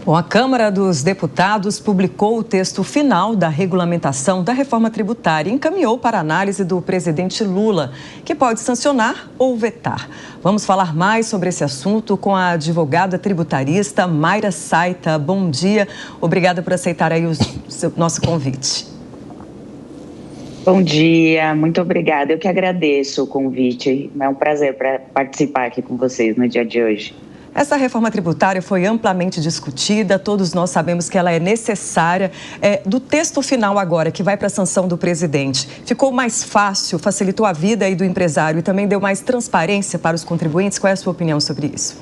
Bom, a Câmara dos Deputados publicou o texto final da regulamentação da reforma tributária e encaminhou para a análise do presidente Lula, que pode sancionar ou vetar. Vamos falar mais sobre esse assunto com a advogada tributarista Mayra Saita. Bom dia, obrigada por aceitar aí o nosso convite. Bom dia, muito obrigada. Eu que agradeço o convite. É um prazer participar aqui com vocês no dia de hoje. Essa reforma tributária foi amplamente discutida, todos nós sabemos que ela é necessária. Do texto final agora, que vai para a sanção do presidente, ficou mais fácil, facilitou a vida aí do empresário e também deu mais transparência para os contribuintes? Qual é a sua opinião sobre isso?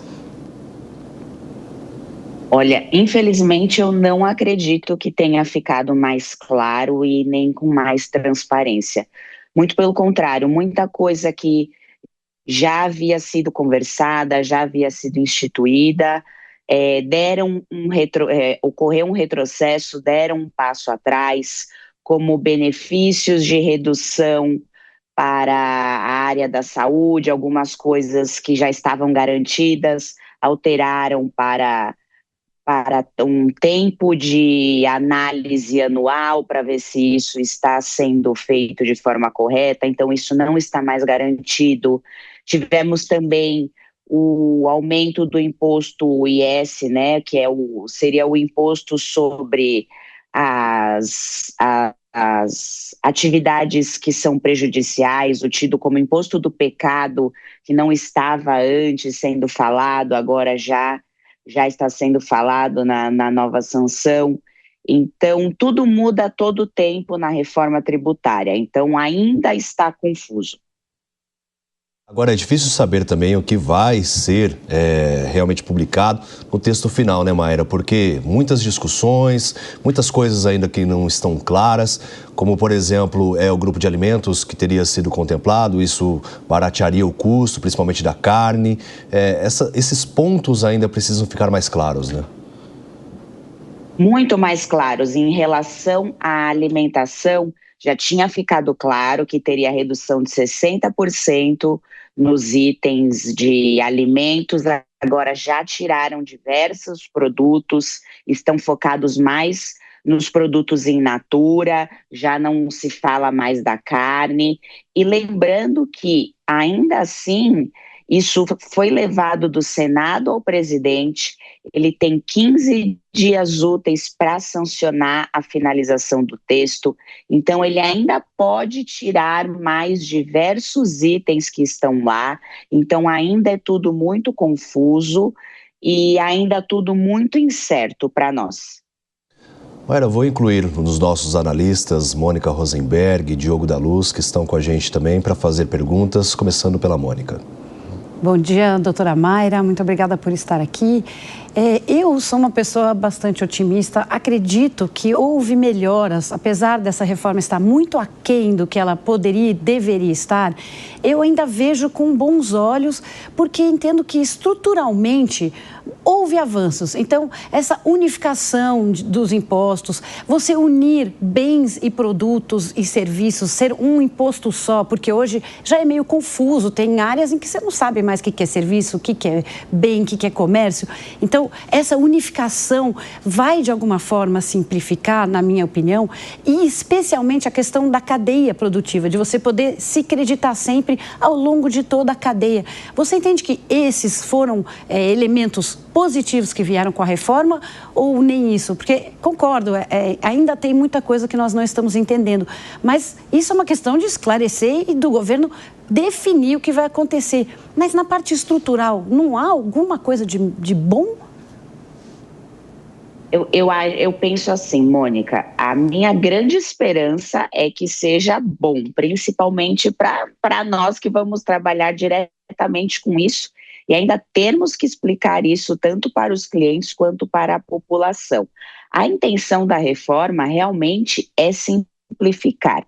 Olha, infelizmente eu não acredito que tenha ficado mais claro e nem com mais transparência. Muito pelo contrário, muita coisa que já havia sido conversada, já havia sido instituída, ocorreu um retrocesso, deram um passo atrás, como benefícios de redução para a área da saúde, algumas coisas que já estavam garantidas, alteraram para um tempo de análise anual para ver se isso está sendo feito de forma correta, então isso não está mais garantido. Tivemos também o aumento do imposto IS, né, que seria o imposto sobre as atividades que são prejudiciais, o tido como imposto do pecado, que não estava antes sendo falado, agora já está sendo falado na nova sanção. Então, tudo muda a todo tempo na reforma tributária, então ainda está confuso. Agora, é difícil saber também o que vai ser realmente publicado no texto final, né, Mayra? Porque muitas discussões, muitas coisas ainda que não estão claras, como, por exemplo, o grupo de alimentos que teria sido contemplado, isso baratearia o custo, principalmente da carne. Esses pontos ainda precisam ficar mais claros, né? Muito mais claros. Em relação à alimentação, já tinha ficado claro que teria redução de 60% nos itens de alimentos, agora já tiraram diversos produtos, estão focados mais nos produtos in natura, já não se fala mais da carne. E lembrando que, ainda assim, isso foi levado do Senado ao presidente, ele tem 15 dias úteis para sancionar a finalização do texto, então ele ainda pode tirar mais diversos itens que estão lá, então ainda é tudo muito confuso e ainda tudo muito incerto para nós. Mayra, vou incluir nos nossos analistas Mônica Rosenberg e Diogo da Luz, que estão com a gente também para fazer perguntas, começando pela Mônica. Bom dia, doutora Mayra, muito obrigada por estar aqui. Eu sou uma pessoa bastante otimista, acredito que houve melhoras, apesar dessa reforma estar muito aquém do que ela poderia e deveria estar, eu ainda vejo com bons olhos, porque entendo que estruturalmente houve avanços. Então, essa unificação dos impostos, você unir bens e produtos e serviços, ser um imposto só, porque hoje já é meio confuso, tem áreas em que você não sabe mais o que é serviço, o que é bem, o que é comércio. Então, essa unificação vai, de alguma forma, simplificar, na minha opinião, e especialmente a questão da cadeia produtiva, de você poder se creditar sempre ao longo de toda a cadeia. Você entende que esses foram elementos positivos que vieram com a reforma ou nem isso? Porque, concordo, ainda tem muita coisa que nós não estamos entendendo, mas isso é uma questão de esclarecer e do governo definir o que vai acontecer. Mas na parte estrutural, não há alguma coisa de bom? Eu penso assim, Mônica, a minha grande esperança é que seja bom, principalmente para nós que vamos trabalhar diretamente com isso e ainda termos que explicar isso tanto para os clientes quanto para a população. A intenção da reforma realmente é simplificar.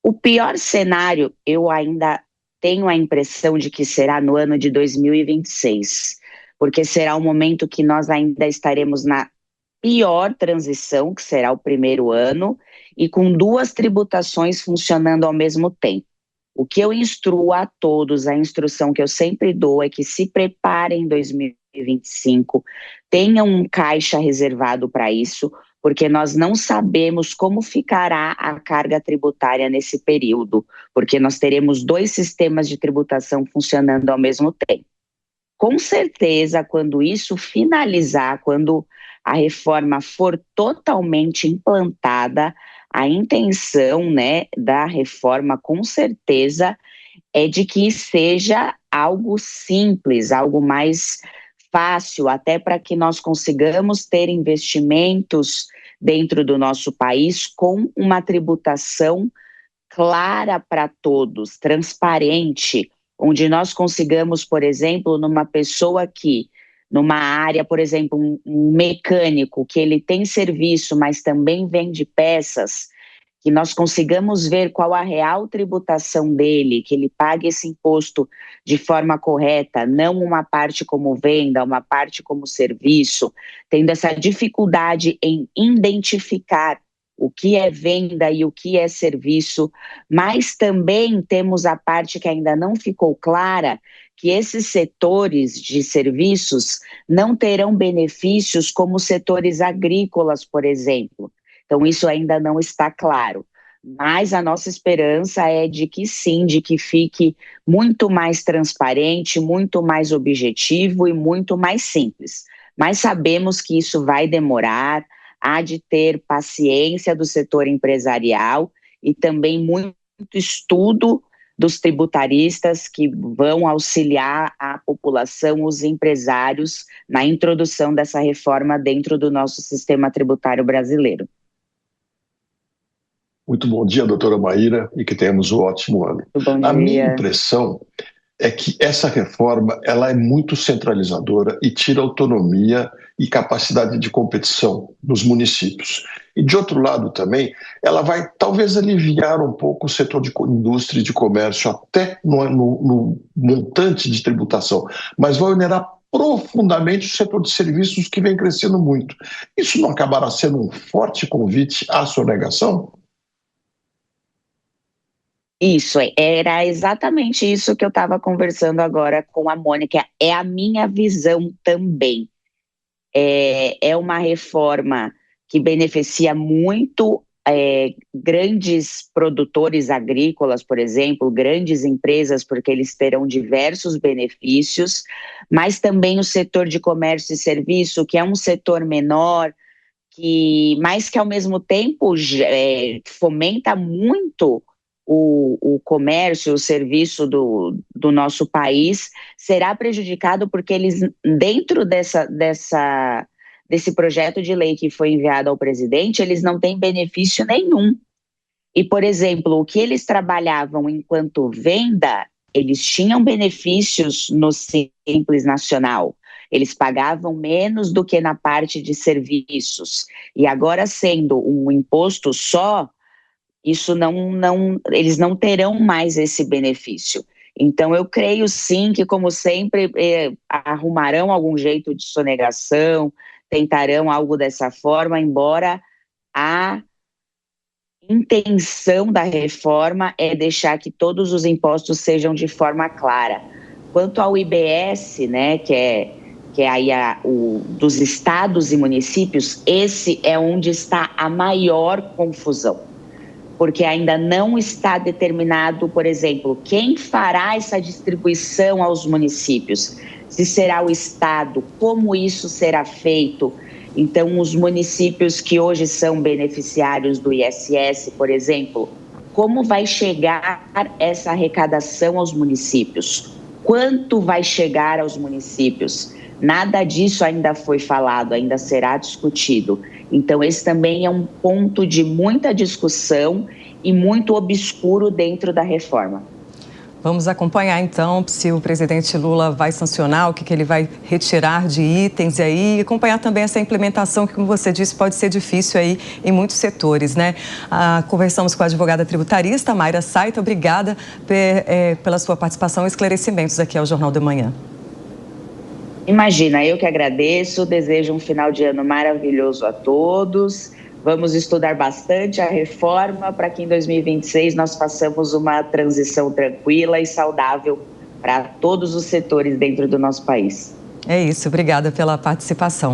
O pior cenário, eu ainda tenho a impressão de que será no ano de 2026, porque será o momento que nós ainda estaremos na pior transição, que será o primeiro ano, e com duas tributações funcionando ao mesmo tempo. O que eu instruo a todos, a instrução que eu sempre dou é que se preparem em 2026 2025, tenha um caixa reservado para isso, porque nós não sabemos como ficará a carga tributária nesse período, porque nós teremos 2 sistemas de tributação funcionando ao mesmo tempo. Com certeza, quando isso finalizar, quando a reforma for totalmente implantada, a intenção, né, da reforma, com certeza, é de que seja algo simples, algo mais fácil, até para que nós consigamos ter investimentos dentro do nosso país com uma tributação clara para todos, transparente, onde nós consigamos, por exemplo, numa pessoa que, numa área, por exemplo, um mecânico, que ele tem serviço, mas também vende peças, que nós consigamos ver qual a real tributação dele, que ele pague esse imposto de forma correta, não uma parte como venda, uma parte como serviço, tendo essa dificuldade em identificar o que é venda e o que é serviço, mas também temos a parte que ainda não ficou clara, que esses setores de serviços não terão benefícios como setores agrícolas, por exemplo. Então, isso ainda não está claro. Mas a nossa esperança é de que sim, de que fique muito mais transparente, muito mais objetivo e muito mais simples. Mas sabemos que isso vai demorar, há de ter paciência do setor empresarial e também muito estudo dos tributaristas que vão auxiliar a população, os empresários, na introdução dessa reforma dentro do nosso sistema tributário brasileiro. Muito bom dia, doutora Maíra, e que tenhamos um ótimo ano. Bom dia. A minha impressão é que essa reforma ela é muito centralizadora e tira autonomia e capacidade de competição nos municípios. E, de outro lado, também, ela vai talvez aliviar um pouco o setor de indústria e de comércio, até no montante de tributação, mas vai onerar profundamente o setor de serviços, que vem crescendo muito. Isso não acabará sendo um forte convite à sonegação? Isso, era exatamente isso que eu estava conversando agora com a Mônica, é a minha visão também. É uma reforma que beneficia muito grandes produtores agrícolas, por exemplo, grandes empresas, porque eles terão diversos benefícios, mas também o setor de comércio e serviço, que é um setor menor, mas que ao mesmo tempo fomenta muito o comércio, o serviço do nosso país, será prejudicado porque eles, dentro desse projeto de lei que foi enviado ao presidente, eles não têm benefício nenhum. E, por exemplo, o que eles trabalhavam enquanto venda, eles tinham benefícios no Simples Nacional. Eles pagavam menos do que na parte de serviços. E agora, sendo um imposto só, isso eles não terão mais esse benefício. Então, eu creio sim que, como sempre, arrumarão algum jeito de sonegação, tentarão algo dessa forma, embora a intenção da reforma é deixar que todos os impostos sejam de forma clara. Quanto ao IBS, né, que é aí dos estados e municípios, esse é onde está a maior confusão, porque ainda não está determinado, por exemplo, quem fará essa distribuição aos municípios, se será o Estado, como isso será feito. Então, os municípios que hoje são beneficiários do ISS, por exemplo, como vai chegar essa arrecadação aos municípios? Quanto vai chegar aos municípios? Nada disso ainda foi falado, ainda será discutido. Então, esse também é um ponto de muita discussão e muito obscuro dentro da reforma. Vamos acompanhar, então, se o presidente Lula vai sancionar, o que ele vai retirar de itens aí, e acompanhar também essa implementação que, como você disse, pode ser difícil aí em muitos setores, né? Conversamos com a advogada tributarista Mayra Saito. Obrigada pela sua participação e esclarecimentos aqui ao Jornal da Manhã. Imagina, eu que agradeço, desejo um final de ano maravilhoso a todos. Vamos estudar bastante a reforma para que em 2026 nós façamos uma transição tranquila e saudável para todos os setores dentro do nosso país. É isso, obrigada pela participação.